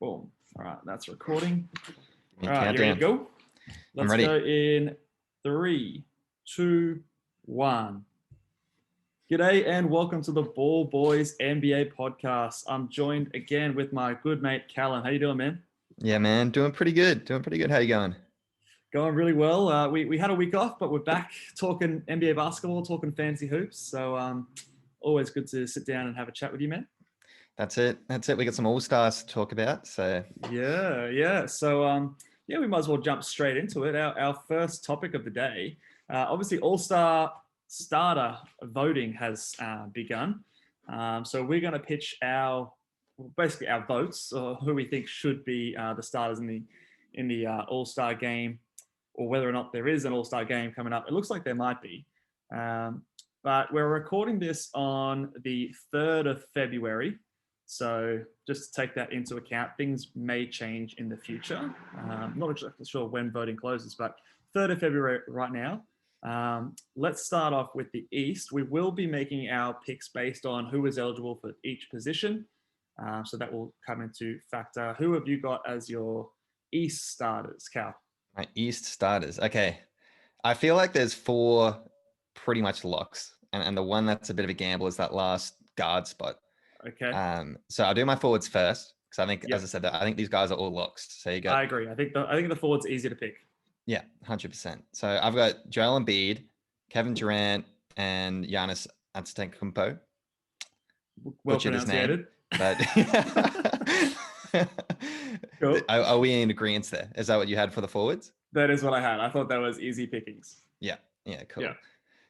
Boom. All right, that's recording. All right, you ready to go? I'm Let's ready. go in 3, 2, 1. G'day and welcome to the Ball Boys NBA podcast. I'm joined again with my good mate Callum. How you doing, man? Yeah, man. Doing pretty good. How you going? Going really well. We had a week off, but we're back talking NBA basketball, talking fancy hoops. So always good to sit down and have a chat with you, man. That's it. We got some all-stars to talk about. So Yeah. So we might as well jump straight into it. Our first topic of the day. Obviously, All-Star starter voting has begun. So we're going to pitch our votes, or who we think should be the starters in the All-Star game, or whether or not there is an All-Star game coming up. It looks like there might be. But we're recording this on the 3rd of February. So just to take that into account, things may change in the future. Not exactly sure when voting closes, but 3rd of February right now. Let's start off with the East. We will be making our picks based on who is eligible for each position. So that will come into factor. Who have you got as your East starters, Cal? my East starters. Okay. I feel like there's 4 pretty much locks. And the one that's a bit of a gamble is that last guard spot. Okay. So I'll do my forwards first. Because I think, Yep. as I said, I think these guys are all locks. So you got I agree. I think the forward's easy to pick. Yeah, 100%. So I've got Joel Embiid, Kevin Durant, and Giannis Antetokounmpo. Well Butchered his name, but Cool. Are we in agreement there? Is that what you had for the forwards? That is what I had. I thought that was easy pickings. Yeah, cool. Yeah.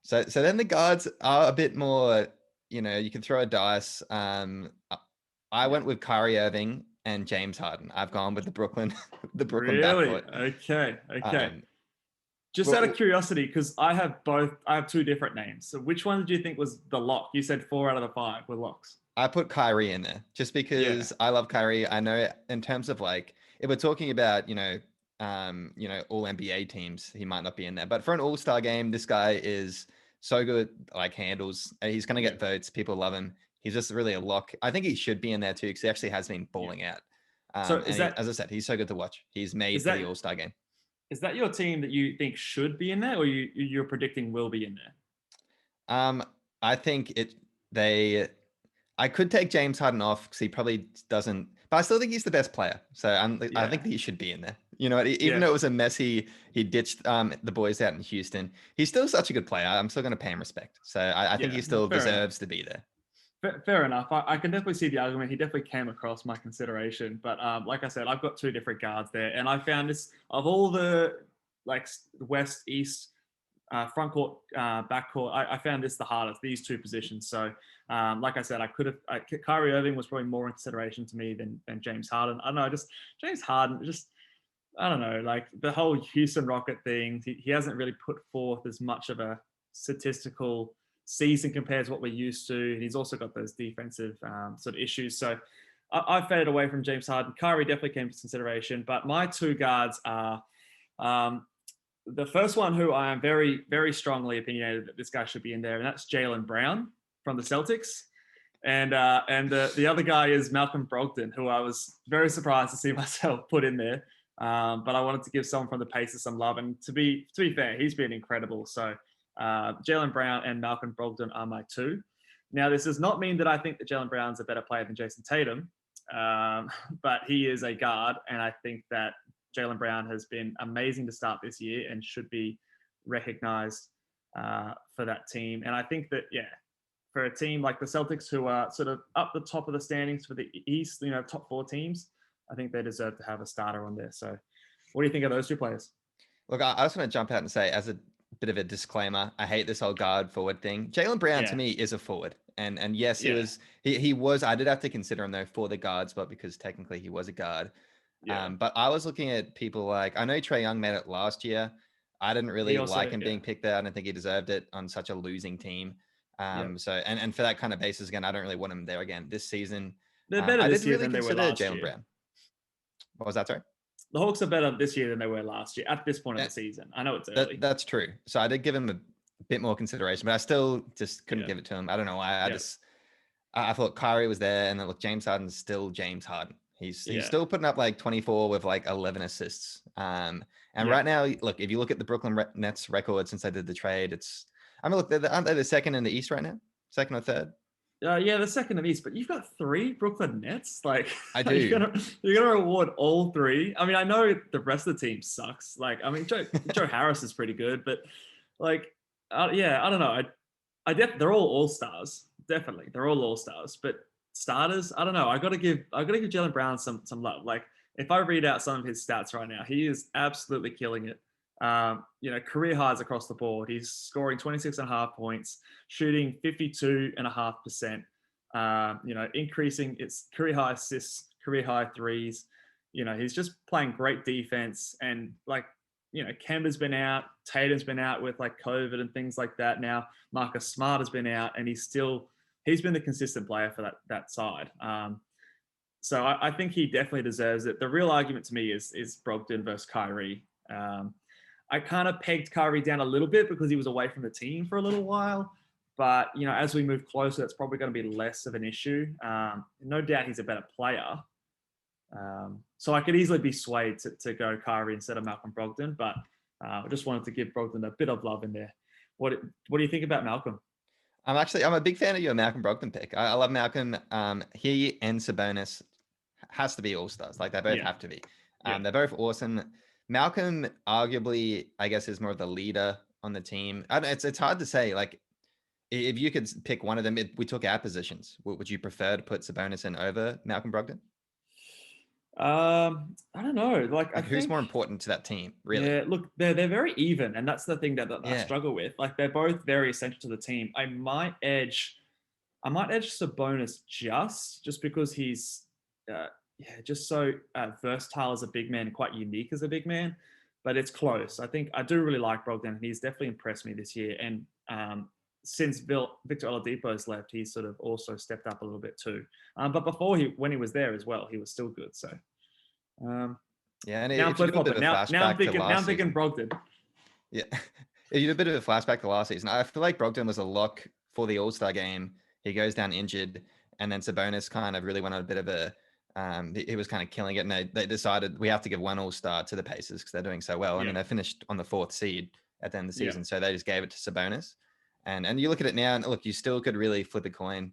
So then the guards are a bit more, you can throw a dice. I went with Kyrie Irving and James Harden. I've gone with the Brooklyn Really? backcourt. Okay. Just out of curiosity, because I have 2 different names. So which one did you think was the lock? You said 4 out of the 5 were locks. I put Kyrie in there just because I love Kyrie. I know in terms of like, if we're talking about, all NBA teams, he might not be in there. But for an all-star game, this guy is so good, like handles. He's going to get votes. People love him. He's just really a lock. I think he should be in there too, because he actually has been balling out. So as I said, he's so good to watch. He's made for the all-star game. Is that your team that you think should be in there, or you're predicting will be in there? I think I could take James Harden off because he probably doesn't, but I still think he's the best player. So I think that he should be in there. Even though it was a mess, he ditched the boys out in Houston. He's still such a good player. I'm still going to pay him respect. So I think he still deserves to be there. Fair enough. I can definitely see the argument. He definitely came across my consideration. But like I said, I've got 2 different guards there. And I found this, of all the West, East, front court, back court, I found this the hardest, these 2 positions. So like I said, Kyrie Irving was probably more in consideration to me than James Harden. I don't know, just James Harden, I don't know, like the whole Houston Rocket thing, he hasn't really put forth as much of a statistical season compared to what we're used to. And he's also got those defensive sort of issues. So I faded away from James Harden. Kyrie definitely came to consideration, but my 2 guards are the first one, who I am very, very strongly opinionated that this guy should be in there, and that's Jaylen Brown from the Celtics. And the other guy is Malcolm Brogdon, who I was very surprised to see myself put in there. But I wanted to give someone from the Pacers some love, and to be fair, he's been incredible. So Jaylen Brown and Malcolm Brogdon are my 2. Now, this does not mean that I think that Jaylen Brown's a better player than Jason Tatum, but he is a guard, and I think that Jaylen Brown has been amazing to start this year and should be recognized for that team. And I think that, for a team like the Celtics, who are sort of up the top of the standings for the East, top 4 teams, I think they deserve to have a starter on there. So what do you think of those 2 players? Look, I just want to jump out and say, as a bit of a disclaimer, I hate this whole guard forward thing. Jaylen Brown to me is a forward. And yes, he was, I did have to consider him though for the guard spot because technically he was a guard. But I was looking at people like, I know Trae Young made it last year. I didn't really like him being picked there. I don't think he deserved it on such a losing team. So, and for that kind of basis, again, I don't really want him there again this season. They're better this year than they were last Jaylen Brown. What was that, sorry? The Hawks are better this year than they were last year at this point of the season. I know it's early. That's true. So I did give him a bit more consideration, but I still just couldn't give it to him. I don't know why. I thought Kyrie was there, and then look, James Harden's still James Harden. He's still putting up like 24 with like 11 assists. And right now, look, if you look at the Brooklyn Nets record since I did the trade, look, aren't they the second in the East right now? Second or third? Yeah, the second in the East, but you've got 3 Brooklyn Nets. Like, I do. You're gonna reward all 3. I mean, I know the rest of the team sucks. Like, I mean, Joe Harris is pretty good, but like, I don't know. They're all stars. Definitely, they're all stars. But starters, I don't know. I gotta give Jaylen Brown some love. Like, if I read out some of his stats right now, he is absolutely killing it. Career highs across the board. He's scoring 26.5 points, shooting 52.5%. Increasing its career high assists, career high threes. He's just playing great defense, and like, Kemba's been out, Tatum's been out with like COVID and things like that. Now Marcus Smart has been out, and he's been the consistent player for that side. So I think he definitely deserves it. The real argument to me is Brogdon versus Kyrie. I kind of pegged Kyrie down a little bit because he was away from the team for a little while. But, as we move closer, it's probably going to be less of an issue. No doubt he's a better player. So I could easily be swayed to go Kyrie instead of Malcolm Brogdon. But I just wanted to give Brogdon a bit of love in there. What do you think about Malcolm? I'm a big fan of your Malcolm Brogdon pick. I love Malcolm. He and Sabonis has to be all-stars. Like, they both have to be. They're both awesome. Malcolm, arguably, I guess, is more of the leader on the team. It's hard to say. Like, if you could pick one of them, we took our positions. Would you prefer to put Sabonis in over Malcolm Brogdon? I don't know. Like, I who's think, more important to that team, really? Yeah, look, they're very even, and that's the thing that I struggle with. Like, they're both very essential to the team. I might edge Sabonis just because he's just so versatile as a big man and quite unique as a big man. But it's close. I think I do really like Brogdon. He's definitely impressed me this year. And since Victor Oladipo has left, he's sort of also stepped up a little bit too. But before when he was there as well, he was still good. So and now I'm flip-flopping. Now I'm thinking Brogdon. Yeah, if you do a bit of a flashback to last season, I feel like Brogdon was a lock for the All-Star game. He goes down injured, and then Sabonis kind of really went on a bit of a he was kind of killing it, and they decided we have to give one All-Star to the Pacers because they're doing so well. I mean, they finished on the 4th seed at the end of the season, so they just gave it to Sabonis. And you look at it now, and look, you still could really flip a coin.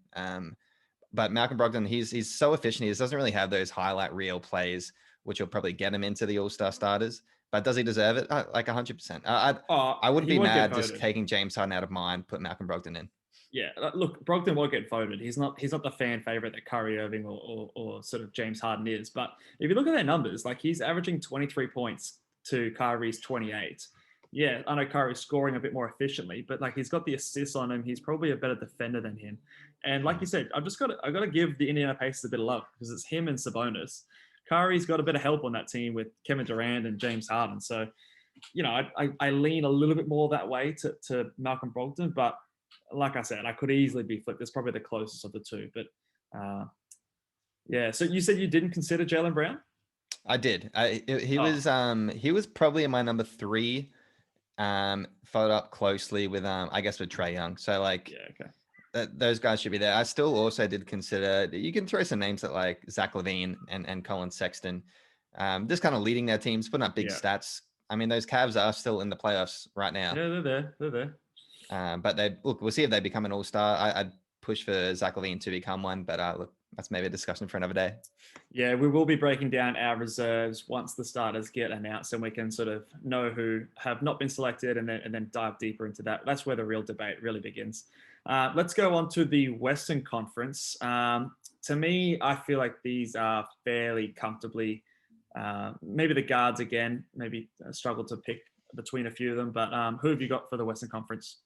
But Malcolm Brogdon, he's so efficient. He just doesn't really have those highlight reel plays, which will probably get him into the All-Star starters. But does he deserve it? Like 100%. I wouldn't be mad just taking James Harden out of mine, put Malcolm Brogdon in. Yeah, look, Brogdon won't get voted. He's not the fan favorite that Kyrie Irving or sort of James Harden is. But if you look at their numbers, like, he's averaging 23 points to Kyrie's 28. Yeah, I know Kyrie's scoring a bit more efficiently, but like, he's got the assists on him. He's probably a better defender than him. And like you said, I got to give the Indiana Pacers a bit of love because it's him and Sabonis. Kyrie's got a bit of help on that team with Kevin Durant and James Harden. So, I lean a little bit more that way to Malcolm Brogdon, but like I said, I could easily be flipped. It's probably the closest of the two. But so you said you didn't consider Jaylen Brown? I did. He was probably in my number 3. Followed up closely with I guess with Trae Young. So like, those guys should be there. I still also did consider, you can throw some names at like Zach LaVine and Colin Sexton, just kind of leading their teams, putting up big stats. I mean, those Cavs are still in the playoffs right now. Yeah, they're there. But we'll see if they become an all-star. I'd push for Zach LaVine to become one, but look, that's maybe a discussion for another day. Yeah, we will be breaking down our reserves once the starters get announced, and we can sort of know who have not been selected, and then dive deeper into that. That's where the real debate really begins. Let's go on to the Western Conference. To me, I feel like these are fairly comfortably. Maybe the guards again, maybe struggle to pick between a few of them, but who have you got for the Western Conference?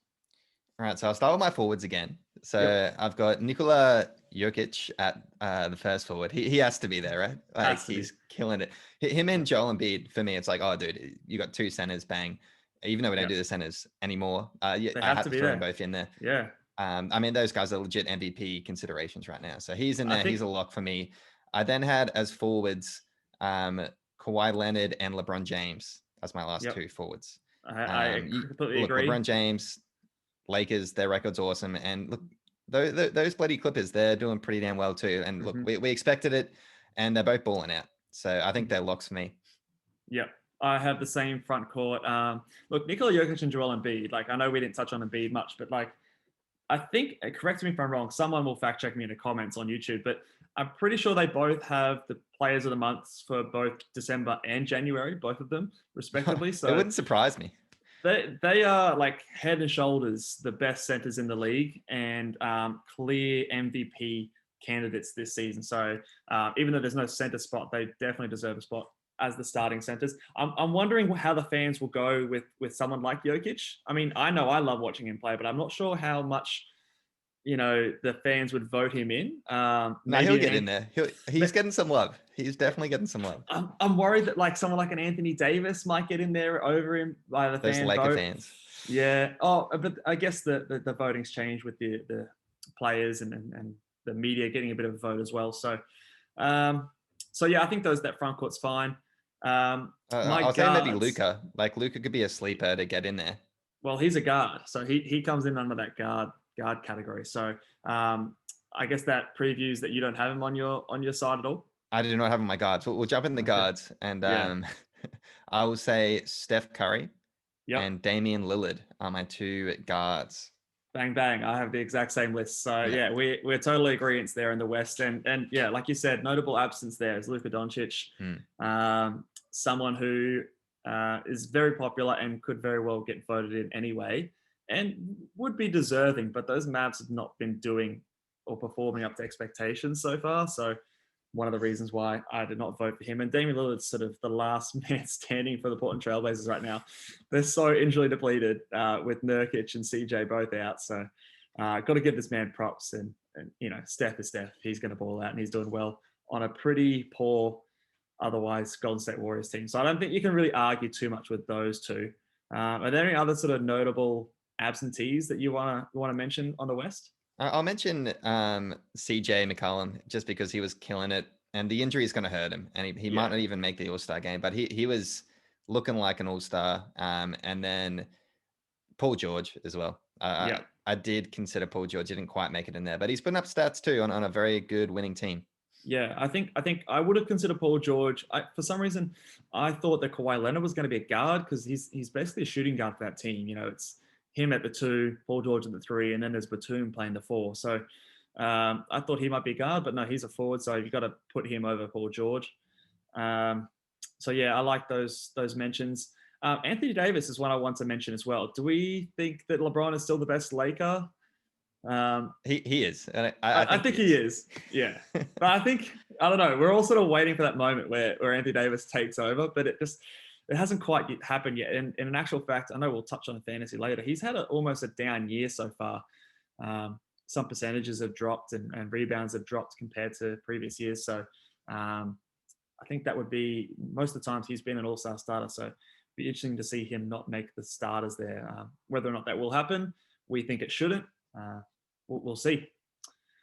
All right, so I'll start with my forwards again. So I've got Nikola Jokic at the first forward. He has to be there, right? Like, he's killing it. Him and Joel Embiid, for me, it's like, oh, dude, you got 2 centers, bang. Even though we don't do the centers anymore, I have to throw them both in there. Yeah. I mean, those guys are legit MVP considerations right now. So he's in there. He's a lock for me. I then had as forwards Kawhi Leonard and LeBron James as my last 2 forwards. I completely agree. LeBron James, Lakers, their record's awesome. And look, those bloody Clippers, they're doing pretty damn well too. And look, we expected it. and they're both balling out. So I think they're locks for me. Yep. I have the same front court. Look, Nikola Jokic and Joel Embiid. Like, I know we didn't touch on Embiid much, but like, I think, correct me if I'm wrong, someone will fact check me in the comments on YouTube, but I'm pretty sure they both have the players of the months for both December and January, both of them, respectively. So it wouldn't surprise me. They are like head and shoulders the best centers in the league and clear MVP candidates this season. So even though there's no center spot, they definitely deserve a spot as the starting centers. I'm wondering how the fans will go with someone like Jokic. I mean, I know I love watching him play, but I'm not sure how much the fans would vote him in. No, he'll get in there. He's getting some love. He's definitely getting some love. I'm worried that like someone like an Anthony Davis might get in there over him by the Those Laker fans. Yeah. Oh, but I guess the voting's changed with the players and the media getting a bit of a vote as well. So, yeah, I think that front court's fine. I'll say maybe Luka. Like Luka could be a sleeper to get in there. Well, he's a guard, so he comes in under that guard category. So I guess that previews that you don't have him on your side at all. I do not have him on my guards. We'll jump in the guards, and I will say Steph Curry and Damian Lillard are my two guards. Bang bang! I have the exact same list. So yeah, we're totally agreeing there in the West, and yeah, like you said, notable absence there is Luka Doncic, someone who is very popular and could very well get voted in anyway, and would be deserving. But those Mavs have not been doing or performing up to expectations so far. So one of the reasons why I did not vote for him. And Damian Lillard's sort of the last man standing for the Portland Trailblazers right now. They're so injury depleted with Nurkic and CJ both out. So got to give this man props. And Steph is Steph. He's going to ball out and he's doing well on a pretty poor, otherwise Golden State Warriors team. So I don't think you can really argue too much with those two. Are there any other sort of notable absentees that you want to mention on the West? I'll mention CJ McCollum just because he was killing it, and the injury is going to hurt him, and he might not even make the All-Star game, but he was looking like an All-Star. And then Paul George as well. I did consider Paul George. Didn't quite make it in there, but he's putting up stats too on a very good winning team. Yeah, I think I would have considered Paul George. For some reason, I thought that Kawhi Leonard was going to be a guard because he's basically a shooting guard for that team. It's him at the 2, Paul George at the 3, and then there's Batum playing the 4. So I thought he might be a guard, but no, he's a forward. So you've got to put him over Paul George. So yeah, I like those mentions. Anthony Davis is one I want to mention as well. Do we think that LeBron is still the best Laker? He is. And I think he is. Yeah. But I don't know. We're all sort of waiting for that moment where Anthony Davis takes over, but it hasn't quite happened yet. And in actual fact, I know we'll touch on fantasy later. He's had almost a down year so far. Some percentages have dropped and rebounds have dropped compared to previous years. So I think that would be most of the times he's been an all-star starter. So it'd be interesting to see him not make the starters there. Whether or not that will happen, we think it shouldn't. We'll see.